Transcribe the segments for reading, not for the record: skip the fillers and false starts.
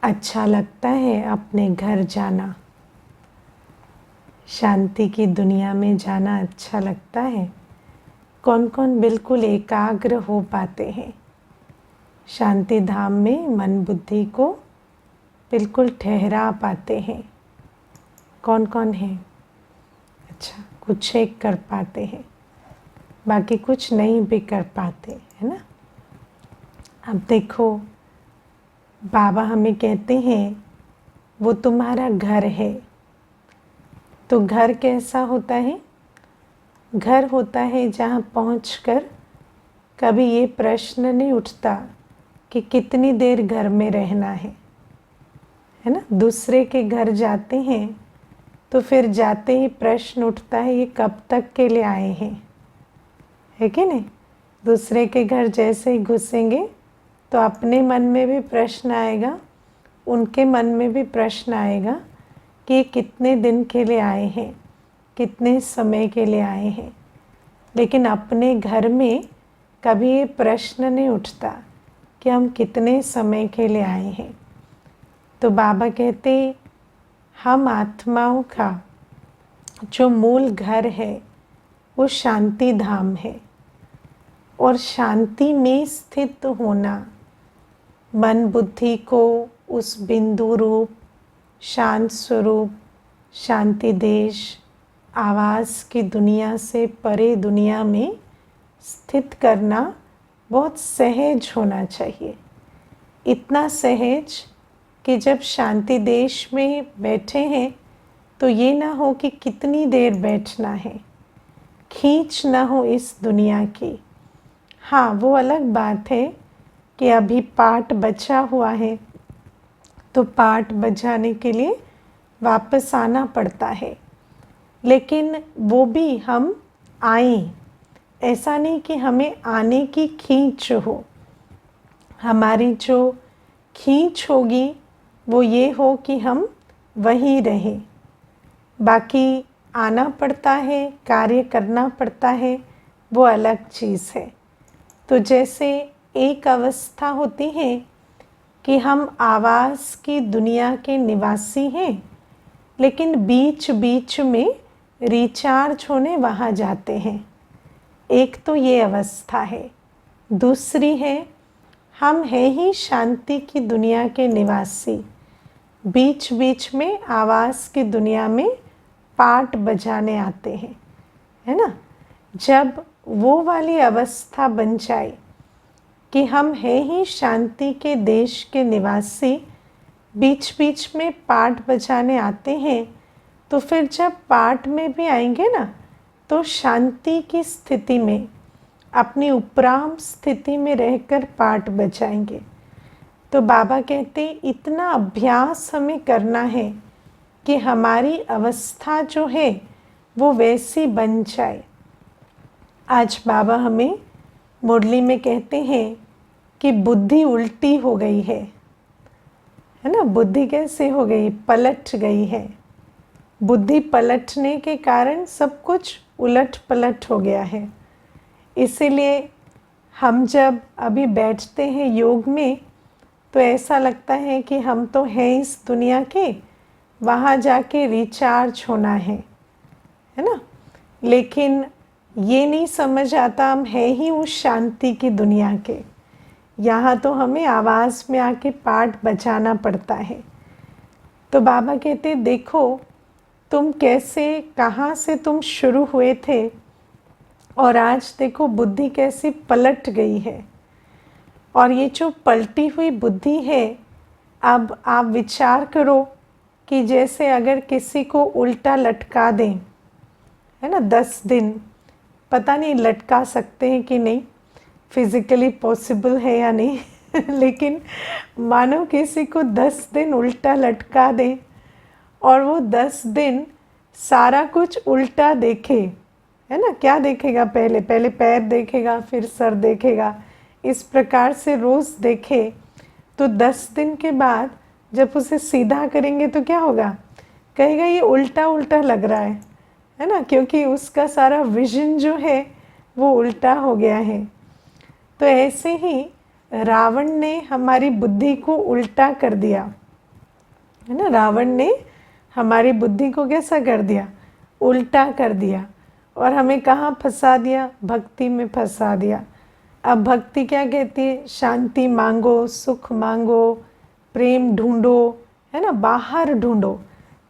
अच्छा लगता है अपने घर जाना। शांति की दुनिया में जाना अच्छा लगता है। कौन कौन बिल्कुल एकाग्र हो पाते हैं। शांति धाम में मन बुद्धि को बिल्कुल ठहरा पाते हैं। कौन कौन है? अच्छा, कुछ एक कर पाते हैं, बाकी कुछ नहीं भी कर पाते, है ना। अब देखो, बाबा हमें कहते हैं वो तुम्हारा घर है। तो घर कैसा होता है? घर होता है जहाँ पहुंचकर कभी ये प्रश्न नहीं उठता कि कितनी देर घर में रहना है ना। दूसरे के घर जाते हैं तो फिर जाते ही प्रश्न उठता है, ये कब तक के लिए आए हैं, है कि नहीं। दूसरे के घर जैसे ही घुसेंगे तो अपने मन में भी प्रश्न आएगा, उनके मन में भी प्रश्न आएगा कि ये कितने दिन के लिए आए हैं, कितने समय के लिए आए हैं। लेकिन अपने घर में कभी ये प्रश्न नहीं उठता कि हम कितने समय के लिए आए हैं। तो बाबा कहते हम आत्माओं का जो मूल घर है वो शांति धाम है। और शांति में स्थित होना, मन बुद्धि को उस बिंदु रूप शांत स्वरूप शांति देश आवाज़ की दुनिया से परे दुनिया में स्थित करना बहुत सहज होना चाहिए। इतना सहज कि जब शांति देश में बैठे हैं तो ये ना हो कि कितनी देर बैठना है, खींच ना हो इस दुनिया की। हाँ, वो अलग बात है कि अभी पाठ बचा हुआ है तो पाठ बजाने के लिए वापस आना पड़ता है। लेकिन वो भी हम आए, ऐसा नहीं कि हमें आने की खींच हो। हमारी जो खींच होगी वो ये हो कि हम वहीं रहें। बाकी आना पड़ता है, कार्य करना पड़ता है, वो अलग चीज़ है। तो जैसे एक अवस्था होती है कि हम आवाज़ की दुनिया के निवासी हैं, लेकिन बीच बीच में रिचार्ज होने वहाँ जाते हैं। एक तो ये अवस्था है। दूसरी है, हम हैं ही शांति की दुनिया के निवासी, बीच बीच में आवाज़ की दुनिया में पाठ बजाने आते हैं, है ना। जब वो वाली अवस्था बन जाए कि हम हैं ही शांति के देश के निवासी, बीच बीच में पाठ बजाने आते हैं, तो फिर जब पाठ में भी आएंगे ना तो शांति की स्थिति में, अपनी उपराम स्थिति में रहकर पाठ बजाएंगे। तो बाबा कहते इतना अभ्यास हमें करना है कि हमारी अवस्था जो है वो वैसी बन जाए। आज बाबा हमें मुरली में कहते हैं कि बुद्धि उल्टी हो गई है ना। बुद्धि कैसे हो गई? पलट गई है। बुद्धि पलटने के कारण सब कुछ उलट पलट हो गया है। इसीलिए हम जब अभी बैठते हैं योग में तो ऐसा लगता है कि हम तो हैं इस दुनिया के, वहाँ जाके रिचार्ज होना है ना। लेकिन ये नहीं समझ आता हम हैं ही उस शांति की दुनिया के। यहाँ तो हमें आवाज़ में आके पाठ बजाना पड़ता है। तो बाबा कहते देखो तुम कैसे, कहाँ से तुम शुरू हुए थे और आज देखो बुद्धि कैसी पलट गई है। और ये जो पलटी हुई बुद्धि है, अब आप विचार करो कि जैसे अगर किसी को उल्टा लटका दें, है ना, 10 दिन, पता नहीं लटका सकते हैं कि नहीं, फिज़िकली पॉसिबल है या नहीं लेकिन मानो किसी को 10 दिन उल्टा लटका दें और वो 10 दिन सारा कुछ उल्टा देखे, है ना। क्या देखेगा? पहले पहले पैर देखेगा, फिर सर देखेगा, इस प्रकार से रोज़ देखे। तो 10 दिन के बाद जब उसे सीधा करेंगे तो क्या होगा? कहेगा ये उल्टा उल्टा लग रहा है ना, क्योंकि उसका सारा विजन जो है वो उल्टा हो गया है। तो ऐसे ही रावण ने हमारी बुद्धि को उल्टा कर दिया। है ना। रावण ने हमारी बुद्धि को कैसा कर दिया, उल्टा कर दिया, और हमें कहाँ फंसा दिया, भक्ति में फंसा दिया। अब भक्ति क्या कहती है, शांति मांगो, सुख मांगो, प्रेम ढूंढो, है ना, बाहर ढूंढो।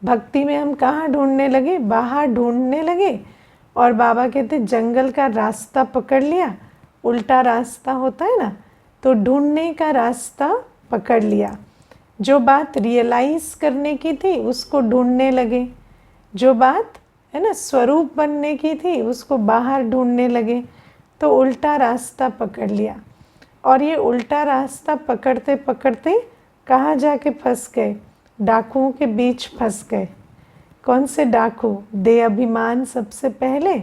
भक्ति में हम कहाँ ढूंढने लगे, बाहर ढूंढने लगे। और बाबा कहते जंगल का रास्ता पकड़ लिया, उल्टा रास्ता होता है ना, तो ढूंढने का रास्ता पकड़ लिया। जो बात रियलाइज करने की थी उसको ढूंढने लगे, जो बात है ना स्वरूप बनने की थी उसको बाहर ढूंढने लगे, तो उल्टा रास्ता पकड़ लिया। और ये उल्टा रास्ता पकड़ते पकड़ते कहाँ जाके फंस गए, डाकुओं के बीच फंस गए। कौन से डाकू, देह अभिमान सबसे पहले,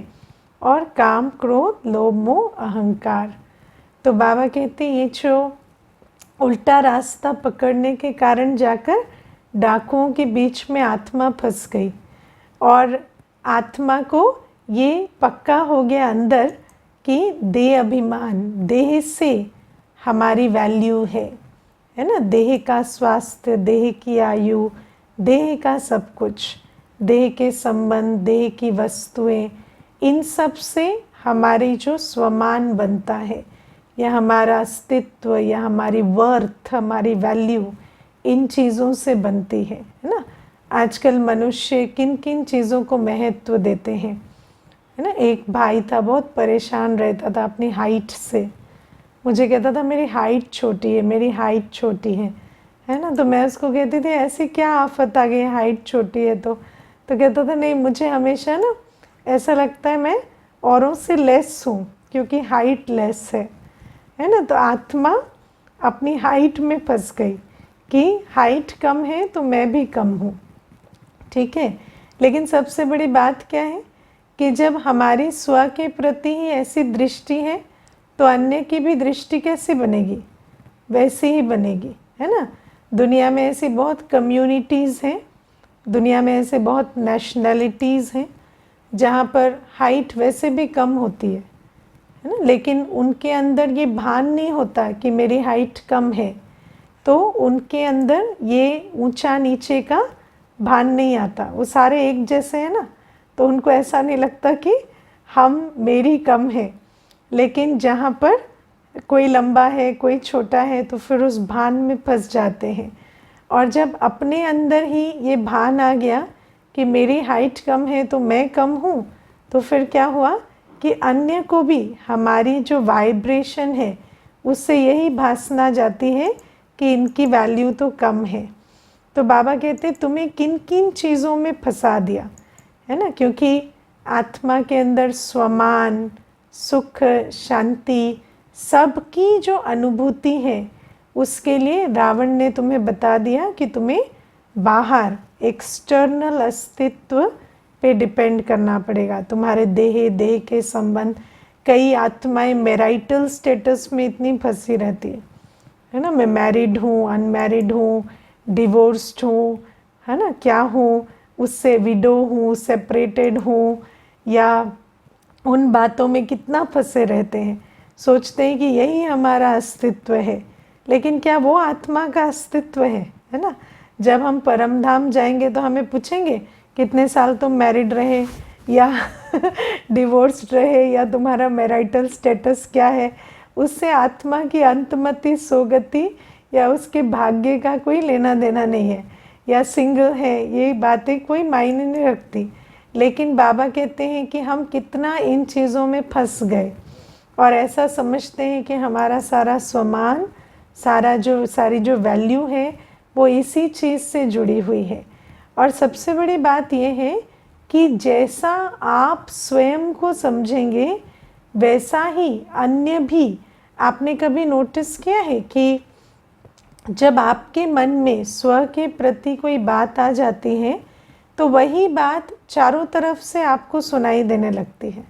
और काम क्रोध लोभ मोह अहंकार। तो बाबा कहते ये जो उल्टा रास्ता पकड़ने के कारण जाकर डाकुओं के बीच में आत्मा फंस गई, और आत्मा को ये पक्का हो गया अंदर कि देह अभिमान, देह से हमारी वैल्यू है ना, देह का स्वास्थ्य, देह की आयु, देह का सब कुछ, देह के संबंध, देह की वस्तुएं, इन सब से हमारी जो स्वमान बनता है, या हमारा अस्तित्व, या हमारी वर्थ, हमारी वैल्यू, इन चीज़ों से बनती है ना। आजकल मनुष्य किन किन चीज़ों को महत्व देते हैं, है ना। एक भाई था, बहुत परेशान रहता था अपनी हाइट से। मुझे कहता था मेरी हाइट छोटी है, मेरी हाइट छोटी है ना। तो मैं उसको कहती थी ऐसी क्या आफत आ गई, हाइट छोटी है तो कहता था नहीं, मुझे हमेशा ना ऐसा लगता है मैं औरों से लेस हूँ क्योंकि हाइट लेस है ना। तो आत्मा अपनी हाइट में फंस गई कि हाइट कम है तो मैं भी कम हूँ, ठीक है। लेकिन सबसे बड़ी बात क्या है कि जब हमारी स्व के प्रति ही ऐसी दृष्टि है तो अन्य की भी दृष्टि कैसी बनेगी, वैसी ही बनेगी, है ना। दुनिया में ऐसी बहुत कम्युनिटीज़ हैं, दुनिया में ऐसे बहुत नेशनलिटीज़ हैं जहाँ पर हाइट वैसे भी कम होती है ना, लेकिन उनके अंदर ये भान नहीं होता कि मेरी हाइट कम है, तो उनके अंदर ये ऊंचा नीचे का भान नहीं आता। वो सारे एक जैसे हैं ना, तो उनको ऐसा नहीं लगता कि मेरी कम है। लेकिन जहाँ पर कोई लंबा है, कोई छोटा है, तो फिर उस भान में फंस जाते हैं। और जब अपने अंदर ही ये भान आ गया कि मेरी हाइट कम है तो मैं कम हूँ, तो फिर क्या हुआ कि अन्य को भी हमारी जो वाइब्रेशन है उससे यही भासना जाती है कि इनकी वैल्यू तो कम है। तो बाबा कहते तुम्हें किन किन चीज़ों में फंसा दिया, है ना। क्योंकि आत्मा के अंदर स्वमान, सुख, शांति, सबकी जो अनुभूति है उसके लिए रावण ने तुम्हें बता दिया कि तुम्हें बाहर एक्सटर्नल अस्तित्व पे डिपेंड करना पड़ेगा। तुम्हारे देह के संबंध, कई आत्माएं मैरिटल स्टेटस में इतनी फंसी रहती है ना। मैं मैरिड हूँ, अनमैरिड हूँ, डिवोर्स्ड हूँ, है ना, क्या हूँ, उससे विडो हूँ, सेपरेटेड हूँ, या उन बातों में कितना फंसे रहते हैं। सोचते हैं कि यही हमारा अस्तित्व है, लेकिन क्या वो आत्मा का अस्तित्व है ना। जब हम परम धाम जाएंगे तो हमें पूछेंगे कितने साल तुम मैरिड रहे या डिवोर्स्ड रहे, या तुम्हारा मैरिटल स्टेटस क्या है। उससे आत्मा की अंतमति, सोगति या उसके भाग्य का कोई लेना देना नहीं है, या सिंगल है, ये बातें कोई मायने नहीं रखती। लेकिन बाबा कहते हैं कि हम कितना इन चीज़ों में फंस गए और ऐसा समझते हैं कि हमारा सारा स्वमान, सारी जो वैल्यू है वो इसी चीज़ से जुड़ी हुई है। और सबसे बड़ी बात यह है कि जैसा आप स्वयं को समझेंगे वैसा ही अन्य भी। आपने कभी नोटिस किया है कि जब आपके मन में स्व के प्रति कोई बात आ जाती है तो वही बात चारों तरफ से आपको सुनाई देने लगती है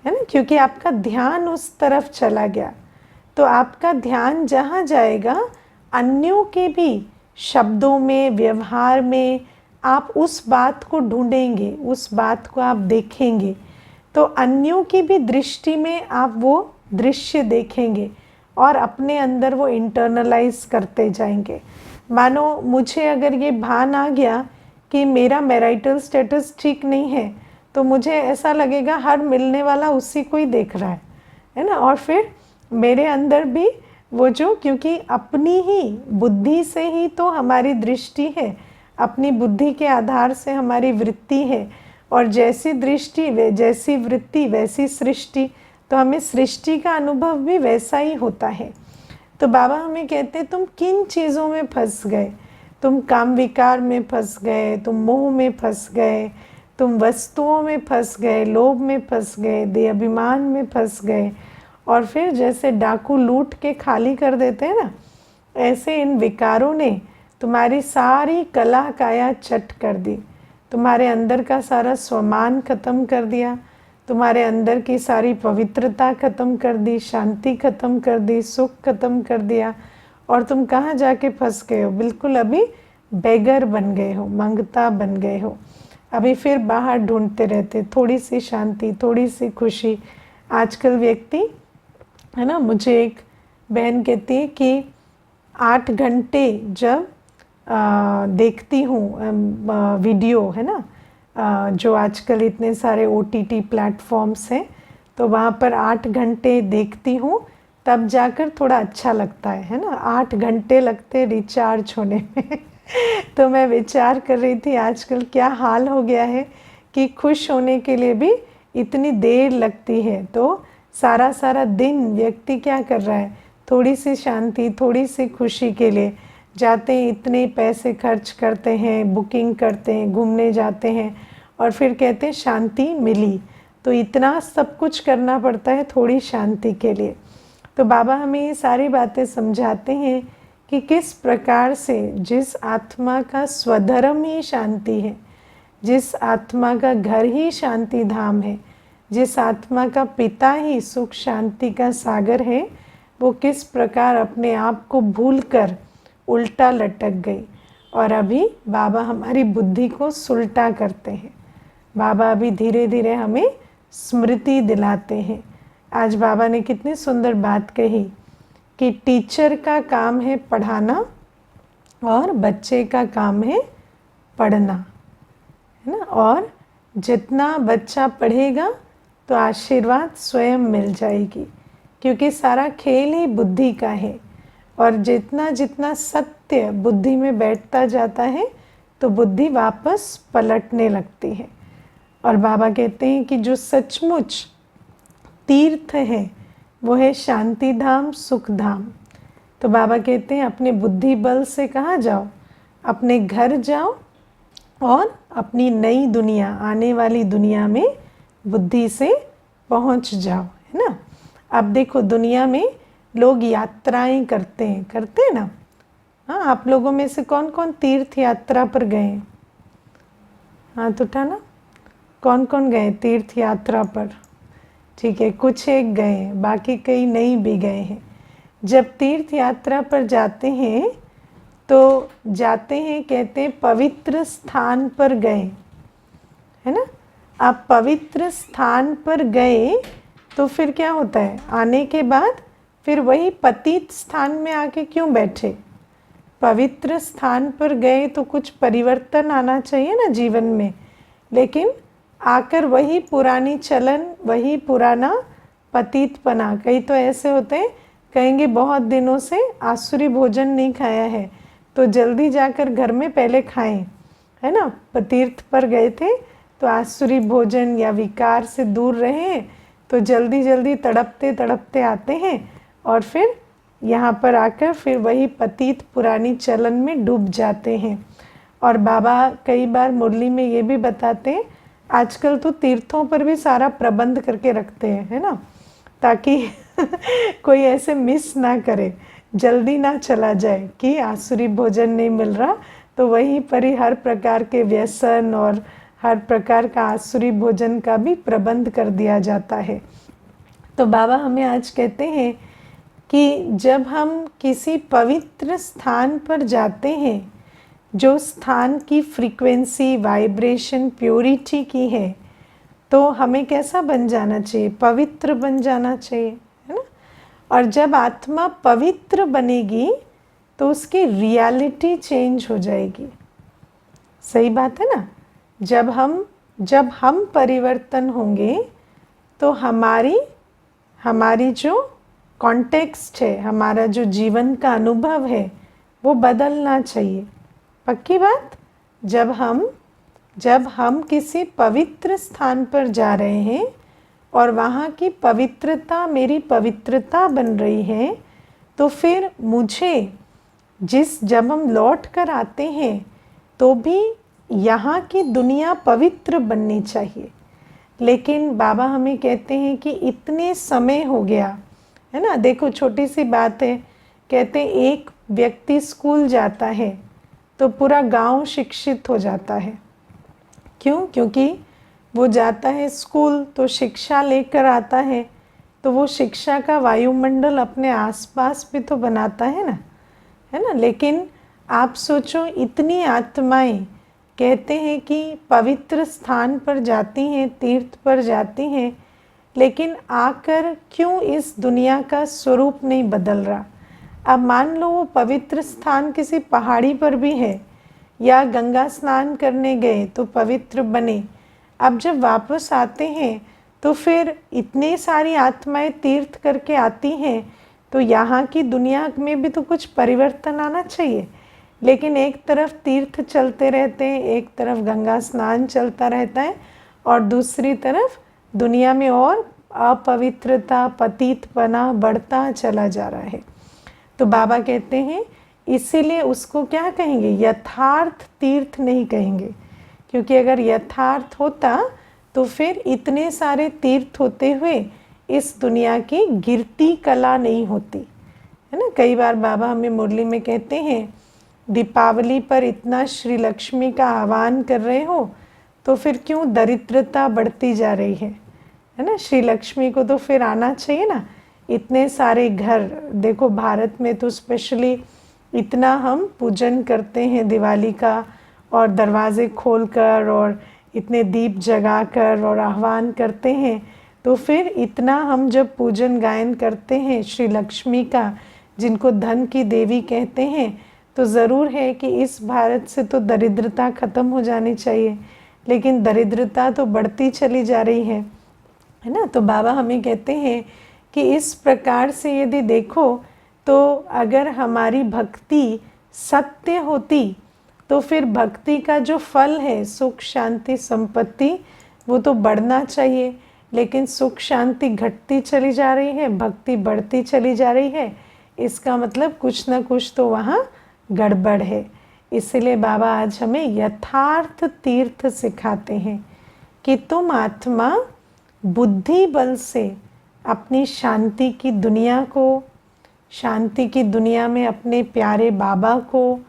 ना, क्योंकि आपका ध्यान उस तरफ चला गया। तो आपका ध्यान जहाँ जाएगा, अन्यों के भी शब्दों में, व्यवहार में आप उस बात को ढूंढेंगे, उस बात को आप देखेंगे, तो अन्यों की भी दृष्टि में आप वो दृश्य देखेंगे और अपने अंदर वो इंटरनलाइज करते जाएंगे। मानो मुझे अगर ये भान आ गया कि मेरा मैरिटल स्टेटस ठीक नहीं है, तो मुझे ऐसा लगेगा हर मिलने वाला उसी को ही देख रहा है ना। और फिर मेरे अंदर भी वो जो, क्योंकि अपनी ही बुद्धि से ही तो हमारी दृष्टि है, अपनी बुद्धि के आधार से हमारी वृत्ति है, और जैसी दृष्टि वे जैसी वृत्ति वैसी सृष्टि, तो हमें सृष्टि का अनुभव भी वैसा ही होता है। तो बाबा हमें कहते हैं तुम किन चीज़ों में फंस गए, तुम काम विकार में फंस गए, तुम मोह में फंस गए, तुम वस्तुओं में फंस गए, लोभ में फंस गए, देह अभिमान में फंस गए, और फिर जैसे डाकू लूट के खाली कर देते हैं ना, ऐसे इन विकारों ने तुम्हारी सारी कला काया चट कर दी, तुम्हारे अंदर का सारा स्वमान खत्म कर दिया, तुम्हारे अंदर की सारी पवित्रता खत्म कर दी, शांति खत्म कर दी, सुख खत्म कर दिया, और तुम कहाँ जाके फंस गए हो? बिल्कुल अभी बेगर बन गए हो, मंगता बन गए हो। अभी फिर बाहर ढूंढते रहते थोड़ी सी शांति, थोड़ी सी खुशी। आजकल व्यक्ति है ना, मुझे एक बहन कहती है कि 8 घंटे जब देखती हूँ वीडियो, है ना, जो आजकल इतने सारे OTT प्लेटफॉर्म्स हैं, तो वहाँ पर 8 घंटे देखती हूँ, तब जाकर थोड़ा अच्छा लगता है ना। 8 घंटे लगते रिचार्ज होने में तो मैं विचार कर रही थी आजकल क्या हाल हो गया है कि खुश होने के लिए भी इतनी देर लगती है। तो सारा दिन व्यक्ति क्या कर रहा है, थोड़ी सी शांति, थोड़ी सी खुशी के लिए जाते हैं, इतने पैसे खर्च करते हैं, बुकिंग करते हैं, घूमने जाते हैं, और फिर कहते हैं शांति मिली। तो इतना सब कुछ करना पड़ता है थोड़ी शांति के लिए। तो बाबा हमें ये सारी बातें समझाते हैं कि किस प्रकार से जिस आत्मा का स्वधर्म ही शांति है, जिस आत्मा का घर ही शांति धाम है, जिस आत्मा का पिता ही सुख शांति का सागर है, वो किस प्रकार अपने आप को भूलकर उल्टा लटक गई। और अभी बाबा हमारी बुद्धि को सुलटा करते हैं। बाबा अभी धीरे धीरे हमें स्मृति दिलाते हैं। आज बाबा ने कितनी सुंदर बात कही कि टीचर का काम है पढ़ाना और बच्चे का काम है पढ़ना, है ना। और जितना बच्चा पढ़ेगा तो आशीर्वाद स्वयं मिल जाएगी, क्योंकि सारा खेल ही बुद्धि का है। और जितना जितना सत्य बुद्धि में बैठता जाता है तो बुद्धि वापस पलटने लगती है। और बाबा कहते हैं कि जो सचमुच तीर्थ है वो है शांति धाम, सुख धाम। तो बाबा कहते हैं अपने बुद्धि बल से कहाँ जाओ, अपने घर जाओ और अपनी नई दुनिया, आने वाली दुनिया में बुद्धि से पहुँच जाओ, है ना। अब देखो दुनिया में लोग यात्राएं करते हैं ना। हाँ, आप लोगों में से कौन कौन तीर्थ यात्रा पर गए? हाथ उठाना, कौन कौन गए तीर्थ यात्रा पर? ठीक है, कुछ एक गए हैं, बाकी कई नहीं भी गए हैं। जब तीर्थ यात्रा पर जाते हैं तो जाते हैं, कहते हैं पवित्र स्थान पर गए, है ना। आप पवित्र स्थान पर गए तो फिर क्या होता है, आने के बाद फिर वही पतित स्थान में आके क्यों बैठे? पवित्र स्थान पर गए तो कुछ परिवर्तन आना चाहिए ना जीवन में, लेकिन आकर वही पुरानी चलन, वही पुराना पतितपना। कई तो ऐसे होते हैं, कहेंगे बहुत दिनों से आसुरी भोजन नहीं खाया है, तो जल्दी जाकर घर में पहले खाएं, है ना। तीर्थ पर गए थे तो आसुरी भोजन या विकार से दूर रहे, तो जल्दी जल्दी तड़पते तड़पते आते हैं, और फिर यहाँ पर आकर फिर वही पतित पुरानी चलन में डूब जाते हैं। और बाबा कई बार मुरली में ये भी बताते हैं, आजकल तो तीर्थों पर भी सारा प्रबंध करके रखते हैं, है ना, ताकि कोई ऐसे मिस ना करे, जल्दी ना चला जाए कि आसुरी भोजन नहीं मिल रहा, तो वहीं पर ही हर प्रकार के व्यसन और हर प्रकार का आसुरी भोजन का भी प्रबंध कर दिया जाता है। तो बाबा हमें आज कहते हैं कि जब हम किसी पवित्र स्थान पर जाते हैं, जो स्थान की फ्रीक्वेंसी, वाइब्रेशन, प्योरिटी की है, तो हमें कैसा बन जाना चाहिए? पवित्र बन जाना चाहिए, है ना। और जब आत्मा पवित्र बनेगी तो उसकी रियलिटी चेंज हो जाएगी। सही बात है ना। जब हम परिवर्तन होंगे तो हमारी जो कॉन्टेक्स्ट है, हमारा जो जीवन का अनुभव है, वो बदलना चाहिए। पक्की बात। जब हम किसी पवित्र स्थान पर जा रहे हैं और वहाँ की पवित्रता मेरी पवित्रता बन रही है, तो फिर मुझे जब हम लौट कर आते हैं तो भी यहाँ की दुनिया पवित्र बननी चाहिए। लेकिन बाबा हमें कहते हैं कि इतने समय हो गया है ना। देखो छोटी सी बात है, कहते हैं एक व्यक्ति स्कूल जाता है तो पूरा गांव शिक्षित हो जाता है। क्यों? क्योंकि वो जाता है स्कूल तो शिक्षा लेकर आता है, तो वो शिक्षा का वायुमंडल अपने आसपास भी तो बनाता है ना। लेकिन आप सोचो, इतनी आत्माएं कहते हैं कि पवित्र स्थान पर जाती हैं, तीर्थ पर जाती हैं, लेकिन आकर क्यों इस दुनिया का स्वरूप नहीं बदल रहा। अब मान लो वो पवित्र स्थान किसी पहाड़ी पर भी है, या गंगा स्नान करने गए तो पवित्र बने, अब जब वापस आते हैं तो फिर इतनी सारी आत्माएं तीर्थ करके आती हैं, तो यहाँ की दुनिया में भी तो कुछ परिवर्तन आना चाहिए। लेकिन एक तरफ तीर्थ चलते रहते हैं, एक तरफ गंगा स्नान चलता रहता है, और दूसरी तरफ दुनिया में और अपवित्रता, पतितपना बढ़ता चला जा रहा है। तो बाबा कहते हैं इसीलिए उसको क्या कहेंगे, यथार्थ तीर्थ नहीं कहेंगे। क्योंकि अगर यथार्थ होता तो फिर इतने सारे तीर्थ होते हुए इस दुनिया की गिरती कला नहीं होती, है ना। कई बार बाबा हमें मुरली में कहते हैं, दीपावली पर इतना श्री लक्ष्मी का आह्वान कर रहे हो तो फिर क्यों दरिद्रता बढ़ती जा रही है ना। श्री लक्ष्मी को तो फिर आना चाहिए ना। इतने सारे घर, देखो भारत में तो स्पेशली इतना हम पूजन करते हैं दिवाली का, और दरवाजे खोलकर और इतने दीप जगाकर और आह्वान करते हैं, तो फिर इतना हम जब पूजन गायन करते हैं श्री लक्ष्मी का, जिनको धन की देवी कहते हैं, तो ज़रूर है कि इस भारत से तो दरिद्रता ख़त्म हो जानी चाहिए, लेकिन दरिद्रता तो बढ़ती चली जा रही है ना। तो बाबा हमें कहते हैं कि इस प्रकार से यदि देखो तो अगर हमारी भक्ति सत्य होती तो फिर भक्ति का जो फल है, सुख शांति संपत्ति, वो तो बढ़ना चाहिए। लेकिन सुख शांति घटती चली जा रही है, भक्ति बढ़ती चली जा रही है, इसका मतलब कुछ ना कुछ तो वहाँ गड़बड़ है। इसलिए बाबा आज हमें यथार्थ तीर्थ सिखाते हैं कि तुम आत्मा बुद्धि बल से अपनी शांति की दुनिया को, शांति की दुनिया में अपने प्यारे बाबा को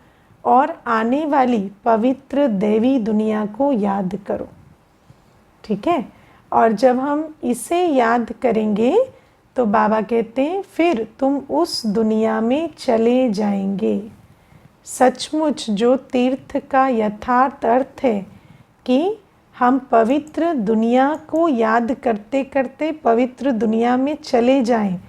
और आने वाली पवित्र देवी दुनिया को याद करो। ठीक है। और जब हम इसे याद करेंगे तो बाबा कहते हैं फिर तुम उस दुनिया में चले जाएंगे। सचमुच जो तीर्थ का यथार्थ अर्थ है कि हम पवित्र दुनिया को याद करते करते पवित्र दुनिया में चले जाएं,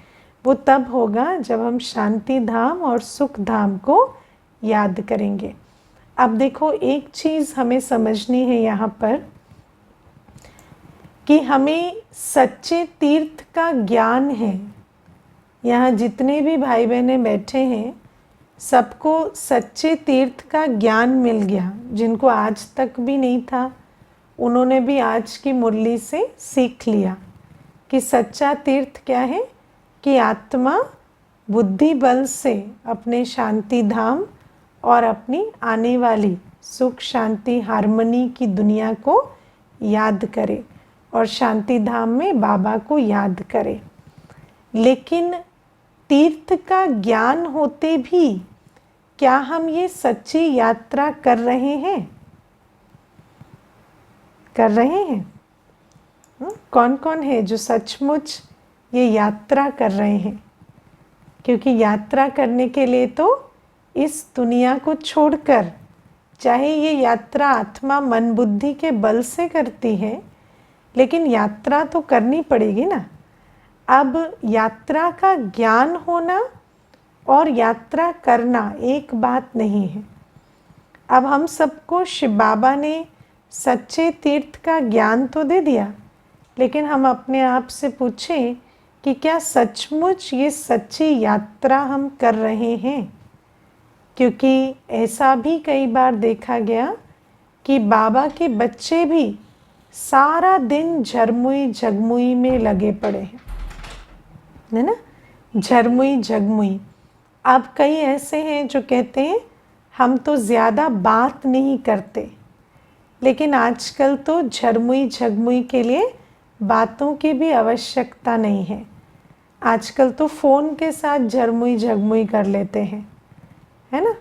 वो तब होगा जब हम शांति धाम और सुख धाम को याद करेंगे। अब देखो एक चीज़ हमें समझनी है यहाँ पर कि हमें सच्चे तीर्थ का ज्ञान है। यहाँ जितने भी भाई बहनें बैठे हैं, सबको सच्चे तीर्थ का ज्ञान मिल गया। जिनको आज तक भी नहीं था, उन्होंने भी आज की मुरली से सीख लिया कि सच्चा तीर्थ क्या है, कि आत्मा बुद्धि बल से अपने शांति धाम और अपनी आने वाली सुख शांति हार्मनी की दुनिया को याद करे और शांति धाम में बाबा को याद करे। लेकिन तीर्थ का ज्ञान होते भी क्या हम ये सच्ची यात्रा कर रहे हैं? कर रहे हैं? कौन कौन है जो सचमुच ये यात्रा कर रहे हैं? क्योंकि यात्रा करने के लिए तो इस दुनिया को छोड़कर, चाहे ये यात्रा आत्मा मन बुद्धि के बल से करती है, लेकिन यात्रा तो करनी पड़ेगी ना। अब यात्रा का ज्ञान होना और यात्रा करना एक बात नहीं है। अब हम सबको शिव बाबा ने सच्चे तीर्थ का ज्ञान तो दे दिया, लेकिन हम अपने आप से पूछें कि क्या सचमुच ये सच्ची यात्रा हम कर रहे हैं? क्योंकि ऐसा भी कई बार देखा गया कि बाबा के बच्चे भी सारा दिन झरमुई झगमुई में लगे पड़े हैं, है ना? झरमुई झगमुई। अब कई ऐसे हैं जो कहते हैं हम तो ज़्यादा बात नहीं करते, लेकिन आजकल तो झरमुई झगमुई के लिए बातों की भी आवश्यकता नहीं है। आजकल तो फ़ोन के साथ झरमुई झगमुई कर लेते हैं, है ना?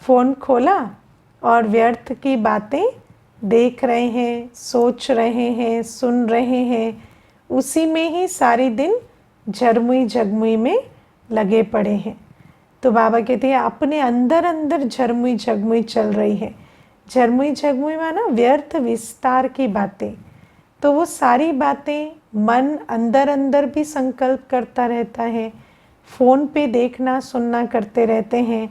फ़ोन खोला और व्यर्थ की बातें देख रहे हैं, सोच रहे हैं, सुन रहे हैं, उसी में ही सारी दिन झरमुई झगमुई में लगे पड़े हैं। तो बाबा कहते हैं अपने अंदर अंदर झरमुई झगमुई चल रही है। झरमुई झगमुई माना व्यर्थ विस्तार की बातें। तो वो सारी बातें मन अंदर अंदर भी संकल्प करता रहता है, फ़ोन पे देखना सुनना करते रहते हैं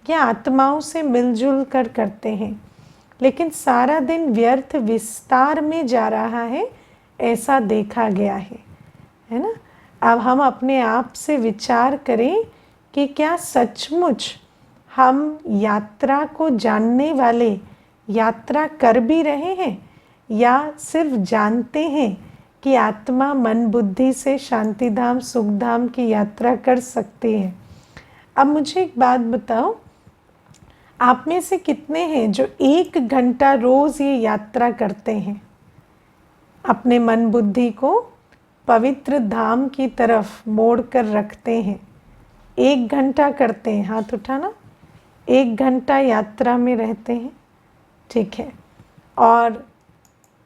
या आत्माओं से मिलजुल कर करते हैं, लेकिन सारा दिन व्यर्थ विस्तार में जा रहा है, ऐसा देखा गया है ना? अब हम अपने आप से विचार करें कि क्या सचमुच हम यात्रा को जानने वाले यात्रा कर भी रहे हैं, या सिर्फ जानते हैं कि आत्मा मन बुद्धि से शांति धाम सुख धाम की यात्रा कर सकती है? अब मुझे एक बात बताओ, आप में से कितने हैं जो 1 घंटा रोज़ ये यात्रा करते हैं, अपने मन बुद्धि को पवित्र धाम की तरफ मोड़ कर रखते हैं? 1 घंटा करते हैं, हाथ उठाना। 1 घंटा यात्रा में रहते हैं, ठीक है। और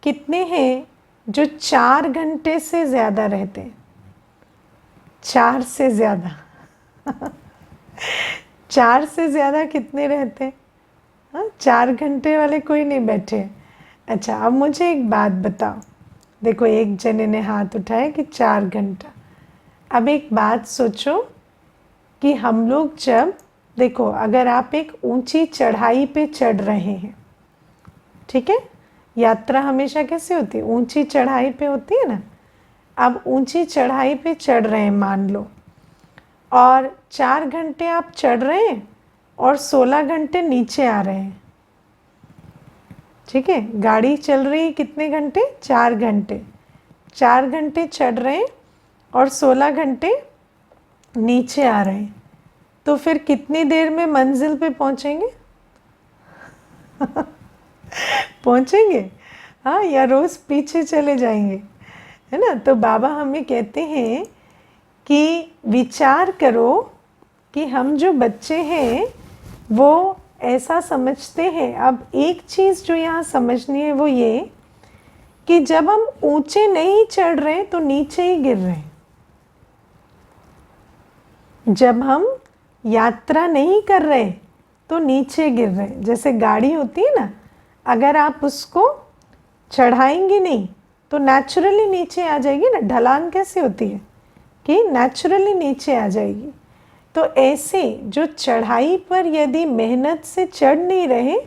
कितने हैं जो 4 घंटे से ज़्यादा रहते हैं? 4 से ज़्यादा 4 से ज़्यादा कितने रहते हैं? हाँ, 4 घंटे वाले कोई नहीं बैठे। अच्छा, अब मुझे एक बात बताओ। देखो, एक जने ने हाथ उठाया कि 4 घंटा। अब एक बात सोचो कि हम लोग जब, देखो, अगर आप एक ऊंची चढ़ाई पे चढ़ रहे हैं, ठीक है, यात्रा हमेशा कैसे होती है? ऊंची चढ़ाई पे होती है ना। अब ऊंची चढ़ाई पे चढ़ रहे हैं मान लो, और 4 घंटे आप चढ़ रहे हैं और 16 घंटे नीचे आ रहे हैं, ठीक है। गाड़ी चल रही है कितने घंटे? 4 घंटे। 4 घंटे चढ़ रहे हैं और 16 घंटे नीचे आ रहे हैं, तो फिर कितनी देर में मंजिल पे पहुंचेंगे? पहुंचेंगे? हाँ, या रोज़ पीछे चले जाएंगे, है ना? तो बाबा हमें कहते हैं कि विचार करो कि हम जो बच्चे हैं वो ऐसा समझते हैं। अब एक चीज़ जो यहाँ समझनी है वो ये कि जब हम ऊंचे नहीं चढ़ रहे तो नीचे ही गिर रहे हैं। जब हम यात्रा नहीं कर रहे तो नीचे गिर रहे हैं। जैसे गाड़ी होती है ना, अगर आप उसको चढ़ाएंगे नहीं तो नेचुरली नीचे आ जाएगी ना। ढलान कैसे होती है कि नेचुरली नीचे आ जाएगी। तो ऐसे जो चढ़ाई पर यदि मेहनत से चढ़ नहीं रहे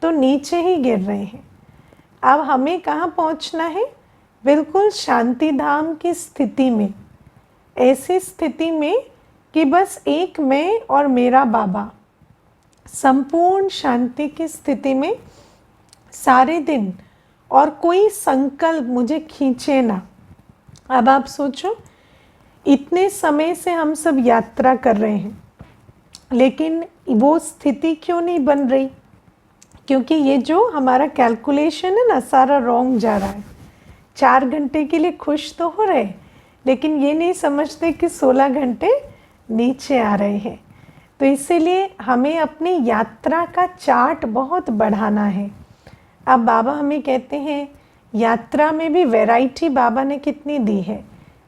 तो नीचे ही गिर रहे हैं। अब हमें कहाँ पहुँचना है? बिल्कुल शांति धाम की स्थिति में, ऐसी स्थिति में कि बस एक मैं और मेरा बाबा, संपूर्ण शांति की स्थिति में सारे दिन, और कोई संकल्प मुझे खींचे ना। अब आप सोचो, इतने समय से हम सब यात्रा कर रहे हैं, लेकिन वो स्थिति क्यों नहीं बन रही? क्योंकि ये जो हमारा कैलकुलेशन है ना, सारा रॉन्ग जा रहा है। 4 घंटे के लिए खुश तो हो रहे, लेकिन ये नहीं समझते कि 16 घंटे नीचे आ रहे हैं। तो इसीलिए हमें अपनी यात्रा का चार्ट बहुत बढ़ाना है। अब बाबा हमें कहते हैं यात्रा में भी वैरायटी बाबा ने कितनी दी है।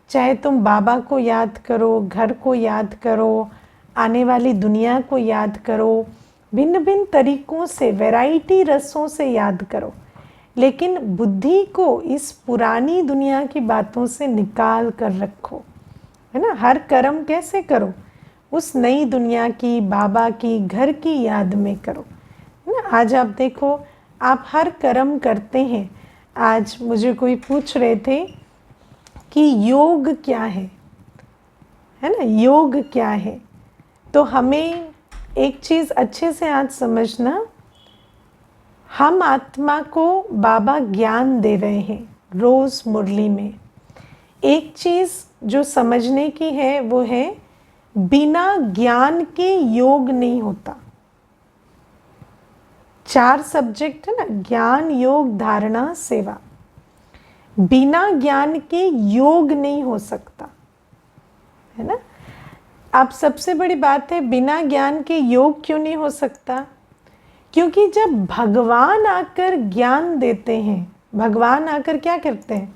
चाहे तुम बाबा को याद करो, घर को याद करो, आने वाली दुनिया को याद करो, भिन्न भिन्न तरीक़ों से, वैरायटी रसों से याद करो, लेकिन बुद्धि को इस पुरानी दुनिया की बातों से निकाल कर रखो, है ना। हर कर्म कैसे करो? उस नई दुनिया की, बाबा की, घर की याद में करो, है ना। आज आप देखो, आप हर कर्म करते हैं। आज मुझे कोई पूछ रहे थे कि योग क्या है ना, योग क्या है। तो हमें एक चीज़ अच्छे से आज समझना, हम आत्मा को बाबा ज्ञान दे रहे हैं रोज़ मुरली में। एक चीज़ जो समझने की है वो है, बिना ज्ञान के योग नहीं होता। 4 सब्जेक्ट है ना, ज्ञान, योग, धारणा, सेवा। बिना ज्ञान के योग नहीं हो सकता, है ना। अब सबसे बड़ी बात है, बिना ज्ञान के योग क्यों नहीं हो सकता? क्योंकि जब भगवान आकर ज्ञान देते हैं, भगवान आकर क्या करते हैं?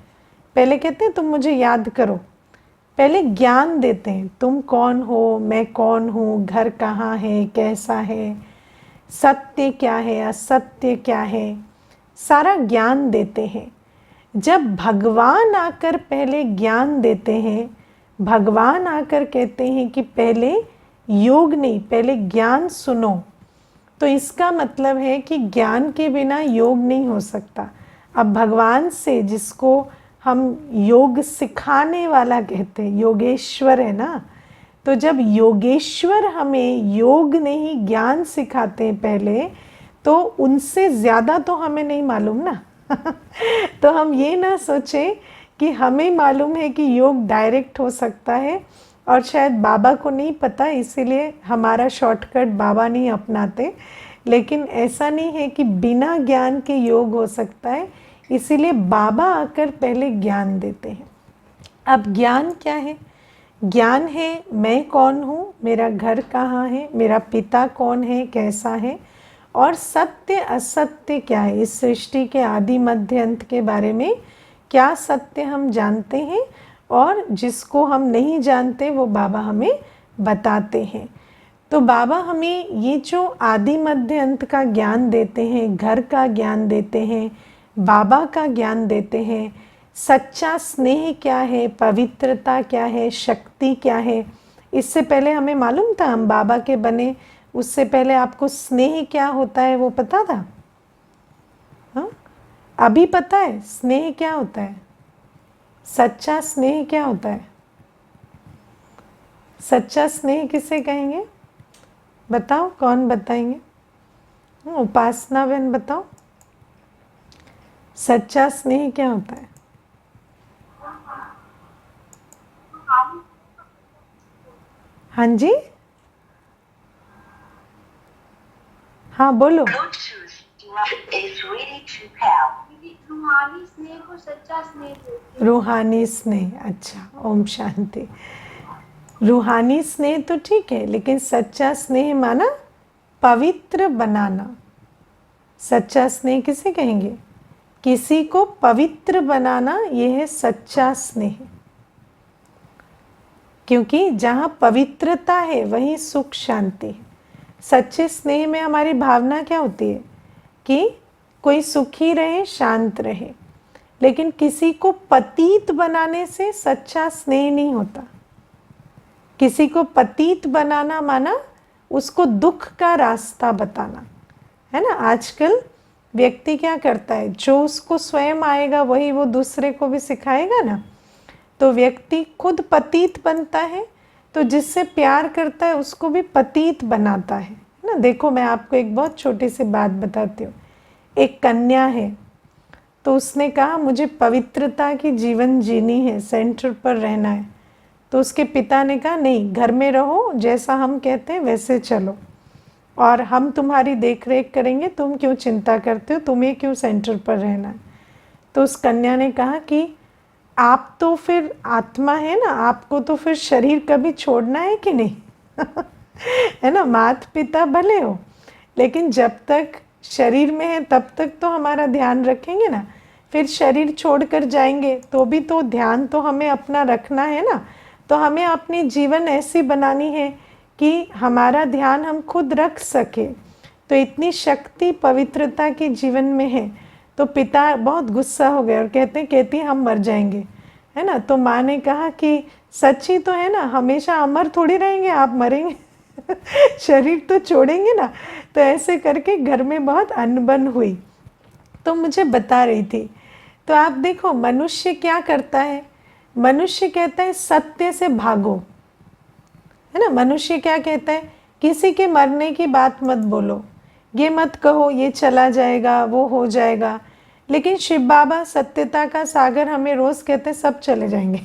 पहले कहते हैं तुम मुझे याद करो, पहले ज्ञान देते हैं, तुम कौन हो, मैं कौन हूँ, घर कहाँ है, कैसा है, सत्य क्या है, असत्य क्या है, सारा ज्ञान देते हैं। जब भगवान आकर पहले ज्ञान देते हैं, भगवान आकर कहते हैं कि पहले योग नहीं, पहले ज्ञान सुनो, तो इसका मतलब है कि ज्ञान के बिना योग नहीं हो सकता। अब भगवान से, जिसको हम योग सिखाने वाला कहते हैं, योगेश्वर है ना, तो जब योगेश्वर हमें योग नहीं ज्ञान सिखाते हैं पहले, तो उनसे ज़्यादा तो हमें नहीं मालूम ना। तो हम ये ना सोचें कि हमें मालूम है कि योग डायरेक्ट हो सकता है और शायद बाबा को नहीं पता, इसीलिए हमारा शॉर्टकट बाबा नहीं अपनाते। लेकिन ऐसा नहीं है कि बिना ज्ञान के योग हो सकता है, इसीलिए बाबा आकर पहले ज्ञान देते हैं। अब ज्ञान क्या है? ज्ञान है मैं कौन हूँ, मेरा घर कहाँ है, मेरा पिता कौन है, कैसा है, और सत्य असत्य क्या है, इस सृष्टि के आदि मध्य अंत के बारे में क्या सत्य हम जानते हैं, और जिसको हम नहीं जानते वो बाबा हमें बताते हैं। तो बाबा हमें ये जो आदि मध्य अंत का ज्ञान देते हैं, घर का ज्ञान देते हैं, बाबा का ज्ञान देते हैं, सच्चा स्नेह क्या है, पवित्रता क्या है, शक्ति क्या है, इससे पहले हमें मालूम था, हम बाबा के बने उससे पहले आपको स्नेह क्या होता है वो पता था? हाँ, अभी पता है स्नेह क्या होता है? सच्चा स्नेह क्या होता है? सच्चा स्नेह किसे कहेंगे? बताओ, कौन बताएंगे? उपासना बहन बताओ, सच्चा स्नेह क्या होता है? हाँ जी, हाँ बोलो। रूहानी स्नेह को सच्चा स्नेह बोलते हैं। रूहानी स्नेह, अच्छा, ओम शांति। रूहानी स्नेह तो ठीक है, लेकिन सच्चा स्नेह माना पवित्र बनाना। सच्चा स्नेह किसे कहेंगे? किसी को पवित्र बनाना, यह है सच्चा स्नेह। क्योंकि जहाँ पवित्रता है वहीं सुख शांति है। सच्चे स्नेह में हमारी भावना क्या होती है? कि कोई सुखी रहे, शांत रहे। लेकिन किसी को पतित बनाने से सच्चा स्नेह नहीं होता। किसी को पतित बनाना माना उसको दुख का रास्ता बताना, है ना। आजकल व्यक्ति क्या करता है, जो उसको स्वयं आएगा वही वो दूसरे को भी सिखाएगा ना। तो व्यक्ति खुद पतित बनता है, तो जिससे प्यार करता है उसको भी पतित बनाता है ना। देखो, मैं आपको एक बहुत छोटी सी बात बताती हूँ। एक कन्या है, तो उसने कहा मुझे पवित्रता की जीवन जीनी है, सेंटर पर रहना है। तो उसके पिता ने कहा नहीं, घर में रहो, जैसा हम कहते हैं वैसे चलो, और हम तुम्हारी देख रेख करेंगे, तुम क्यों चिंता करते हो, तुम्हें क्यों सेंटर पर रहना है। तो उस कन्या ने कहा कि आप तो फिर आत्मा है ना, आपको तो फिर शरीर कभी छोड़ना है कि नहीं? है ना, माता पिता भले हो, लेकिन जब तक शरीर में है तब तक तो हमारा ध्यान रखेंगे ना। फिर शरीर छोड़कर जाएंगे तो भी तो ध्यान तो हमें अपना रखना है ना। तो हमें अपनी जीवन ऐसी बनानी है कि हमारा ध्यान हम खुद रख सके। तो इतनी शक्ति पवित्रता की जीवन में है। तो पिता बहुत गुस्सा हो गए और कहती हम मर जाएंगे, है ना। तो माँ ने कहा कि सच ही तो है ना, हमेशा अमर थोड़ी रहेंगे, आप मरेंगे शरीर तो छोड़ेंगे ना। तो ऐसे करके घर में बहुत अनबन हुई। तो मुझे बता रही थी, तो आप देखो मनुष्य क्या करता है, मनुष्य कहता है सत्य से भागो, है ना। मनुष्य क्या कहता है, किसी के मरने की बात मत बोलो, ये मत कहो ये चला जाएगा वो हो जाएगा। लेकिन शिव बाबा सत्यता का सागर हमें रोज कहते सब चले जाएंगे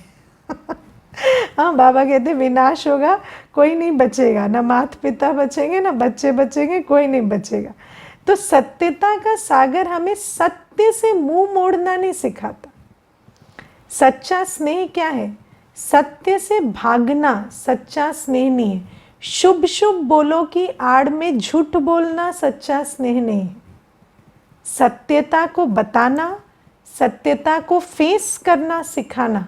हाँ, बाबा कहते विनाश होगा, कोई नहीं बचेगा, ना माता पिता बचेंगे ना बच्चे बचेंगे, कोई नहीं बचेगा। तो सत्यता का सागर हमें सत्य से मुंह मोड़ना नहीं सिखाता। सच्चा स्नेह क्या है, सत्य से भागना सच्चा स्नेह नहीं है। शुभ शुभ बोलो की आड़ में झूठ बोलना सच्चा स्नेह नहीं है। सत्यता को बताना, सत्यता को फेस करना सिखाना,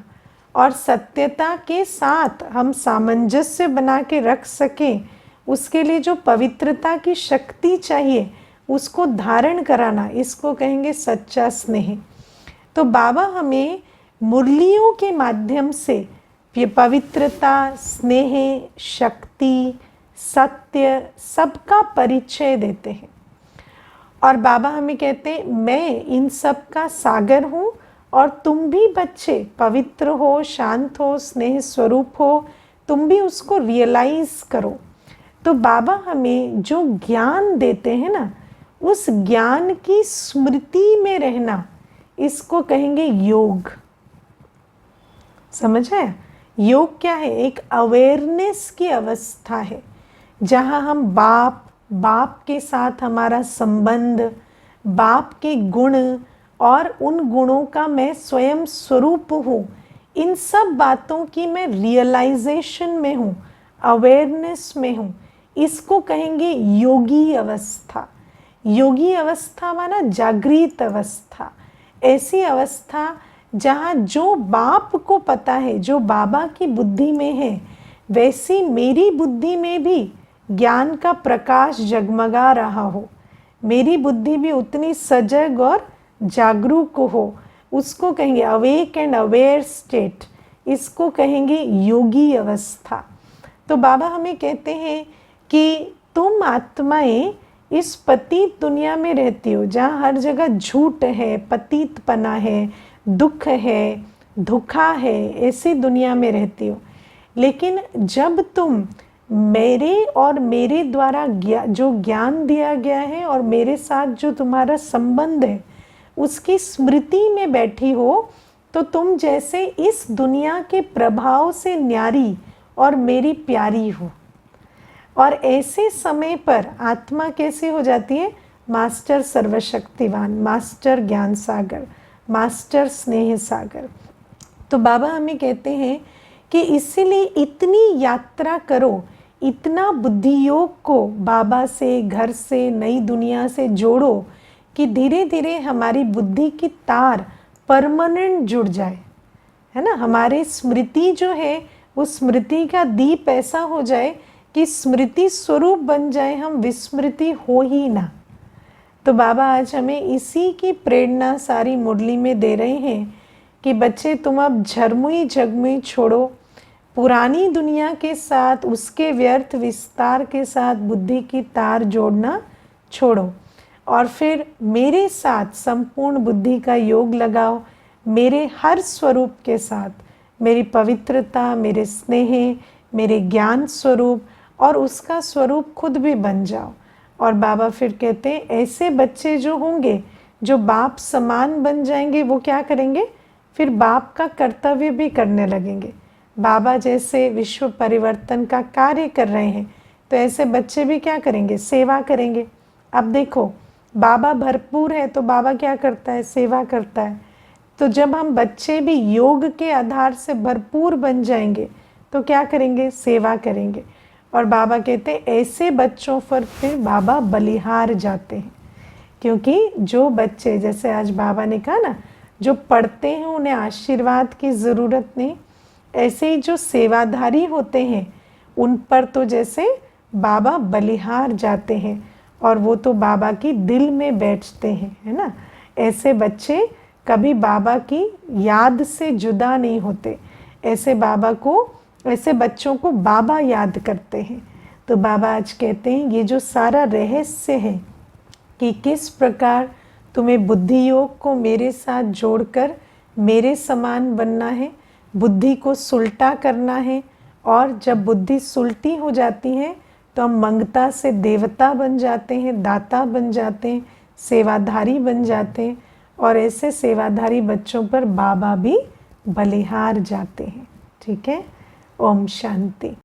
और सत्यता के साथ हम सामंजस्य बना के रख सकें, उसके लिए जो पवित्रता की शक्ति चाहिए उसको धारण कराना, इसको कहेंगे सच्चा स्नेह। तो बाबा हमें मुरलियों के माध्यम से ये पवित्रता, स्नेह, शक्ति, सत्य सबका परिचय देते हैं। और बाबा हमें कहते हैं मैं इन सब का सागर हूँ, और तुम भी बच्चे पवित्र हो, शांत हो, स्नेह स्वरूप हो, तुम भी उसको रियलाइज करो। तो बाबा हमें जो ज्ञान देते हैं ना, उस ज्ञान की स्मृति में रहना, इसको कहेंगे योग। समझ है, योग क्या है, एक अवेयरनेस की अवस्था है जहाँ हम बाप के साथ हमारा संबंध, बाप के गुण और उन गुणों का मैं स्वयं स्वरूप हूँ, इन सब बातों की मैं रियलाइजेशन में हूँ, अवेयरनेस में हूँ, इसको कहेंगे योगी अवस्था। योगी अवस्था माना जागृत अवस्था, ऐसी अवस्था जहाँ जो बाप को पता है, जो बाबा की बुद्धि में है, वैसी मेरी बुद्धि में भी ज्ञान का प्रकाश जगमगा रहा हो, मेरी बुद्धि भी उतनी सजग और जागरूक हो, उसको कहेंगे अवेक एंड अवेयर स्टेट, इसको कहेंगे योगी अवस्था। तो बाबा हमें कहते हैं कि तुम आत्माएं इस पतित दुनिया में रहती हो, जहाँ हर जगह झूठ है, पतितपना है, दुख है, धोखा है, ऐसी दुनिया में रहती हो। लेकिन जब तुम मेरे और मेरे द्वारा जो ज्ञान दिया गया है और मेरे साथ जो तुम्हारा संबंध है, उसकी स्मृति में बैठी हो, तो तुम जैसे इस दुनिया के प्रभाव से न्यारी और मेरी प्यारी हो। और ऐसे समय पर आत्मा कैसी हो जाती है, मास्टर सर्वशक्तिवान, मास्टर ज्ञान सागर, मास्टर स्नेह सागर। तो बाबा हमें कहते हैं कि इसीलिए इतनी यात्रा करो, इतना बुद्धि योग को बाबा से, घर से, नई दुनिया से जोड़ो कि धीरे धीरे हमारी बुद्धि की तार परमानेंट जुड़ जाए, है ना। हमारी स्मृति जो है, उस स्मृति का दीप ऐसा हो जाए कि स्मृति स्वरूप बन जाए, हम विस्मृति हो ही ना। तो बाबा आज हमें इसी की प्रेरणा सारी मुरली में दे रहे हैं कि बच्चे तुम अब झरमुई झगमुई छोड़ो, पुरानी दुनिया के साथ, उसके व्यर्थ विस्तार के साथ बुद्धि की तार जोड़ना छोड़ो, और फिर मेरे साथ संपूर्ण बुद्धि का योग लगाओ, मेरे हर स्वरूप के साथ, मेरी पवित्रता, मेरे स्नेह, मेरे ज्ञान स्वरूप, और उसका स्वरूप खुद भी बन जाओ। और बाबा फिर कहते हैं ऐसे बच्चे जो होंगे, जो बाप समान बन जाएंगे, वो क्या करेंगे, फिर बाप का कर्तव्य भी करने लगेंगे। बाबा जैसे विश्व परिवर्तन का कार्य कर रहे हैं, तो ऐसे बच्चे भी क्या करेंगे, सेवा करेंगे। अब देखो बाबा भरपूर है तो बाबा क्या करता है, सेवा करता है। तो जब हम बच्चे भी योग के आधार से भरपूर बन जाएंगे तो क्या करेंगे, सेवा करेंगे। और बाबा कहते हैं ऐसे बच्चों पर फिर बाबा बलिहार जाते हैं, क्योंकि जो बच्चे, जैसे आज बाबा ने कहा ना, जो पढ़ते हैं उन्हें आशीर्वाद की ज़रूरत नहीं, ऐसे ही जो सेवाधारी होते हैं उन पर तो जैसे बाबा बलिहार जाते हैं, और वो तो बाबा की दिल में बैठते हैं, है ना। ऐसे बच्चे कभी बाबा की याद से जुदा नहीं होते। ऐसे बच्चों को बाबा याद करते हैं। तो बाबा आज कहते हैं ये जो सारा रहस्य है कि किस प्रकार तुम्हें बुद्धि योग को मेरे साथ जोड़कर मेरे समान बनना है, बुद्धि को सुलटा करना है, और जब बुद्धि सुलटी हो जाती है तो हम मंगता से देवता बन जाते हैं, दाता बन जाते हैं, सेवाधारी बन जाते हैं, और ऐसे सेवाधारी बच्चों पर बाबा भी बलिहार जाते हैं। ठीक है। ओम शांति।